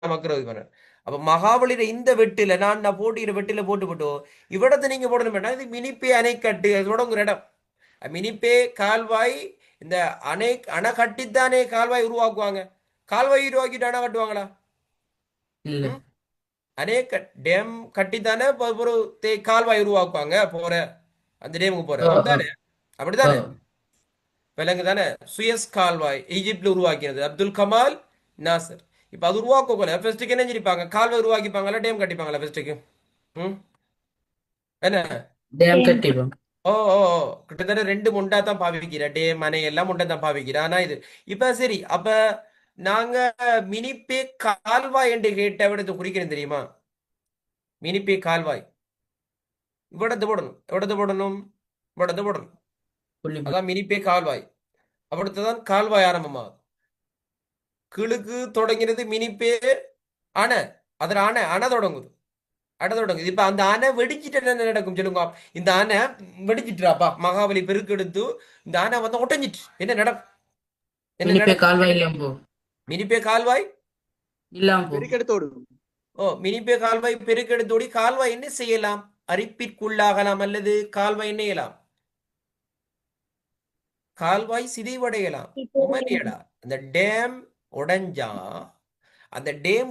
மக்கள் இது பண்ண. அப்ப மகாபலியில இந்த வெட்டில நான் போட்டியில வெட்டில போட்டு இவ்விடத்தை நீங்க போடணும் வேண்டாம். இது மினிப்பே அணைக்கட்டு அதோட உங்க இடம். மினிப்பே கால்வாய் இந்த அணை கட்டித்தானே கால்வாய் உருவாக்குவாங்க. கால்வாய் உருவாக்கிட்டு அணை கட்டுவாங்களா? இல்ல. ம்? அணை டேம் கட்டித்தானே ஒரு கால்வாய் உருவாக்குவாங்க போற அந்த டேமுக்கு போற ஆ, ஆ, அப்படித்தானே? ஆ. அப்படித்தானே? விலங்கு தானே? சுயஸ் கால்வாய் ஈஜிப்ட்ல உருவாக்கினது அப்துல் கமால் நாசர். இப்ப அது உருவாக்க ஃபர்ஸ்ட்டுக்கு என்ன செஞ்சிருப்பாங்க? கால்வாய் உருவாக்கிப்பாங்களா டேம் கட்டிப்பாங்களா ஃபர்ஸ்ட்டுக்கு? ம் என்ன? டேம் கட்டிடும். ஓ ஓ ஓ. கிட்டத்தட்ட ரெண்டு முண்டா தான் பாவிக்கிற டேம் மனை எல்லாம் முண்டை தான் பாவிக்கிற. ஆனா இது இப்ப சரி அப்ப நாங்க மினிப்பே கால்வாய் என்று கேட்ட விடத்தை குறிக்கிறேன் தெரியுமா? மினிப்பே கால்வாய் இவ்விடத்து போடணும். எவ்வளத்து போடணும்? இவ்விடத்து போடணும். புள்ளி புள்ளி. அதான் மினிப்பே கால்வாய். அப்படித்தான் கால்வாய் ஆரம்பமாகும். கிழக்கு தொடங்கினது மினிப்பே அணை. அதுல அணை தொடங்குது. அணை தொடங்குது. இப்ப அந்த அணை வெடிச்சிட்டு என்ன நடக்கும் சொல்லுங்க? இந்த அணை வெடிச்சிட்டுறாப்பா மகாபலி பெருக்கெடுத்து இந்த அணை வந்து ஒட்டஞ்சிட்டு என்ன நடக்கும்? என்ன மினிப்பே நடக்கும்? கால்வாய் இல்லாம போ. மினிப்பே கால்வாய் இல்லாம போ. பெருக்கெடுத்தோடும். மினிப்பே கால்வாய் பெருக்கெடுத்தோடி கால்வாய் என்ன செய்யலாம்? அரிப்பிற்குள்ளாகலாம் அல்லது கால்வாய் என்ன செய்யலாம்? கால்வாய் சிதைவடையலாம். உமரியடா அந்த டேம் உடைஞ்சா அந்த டேம்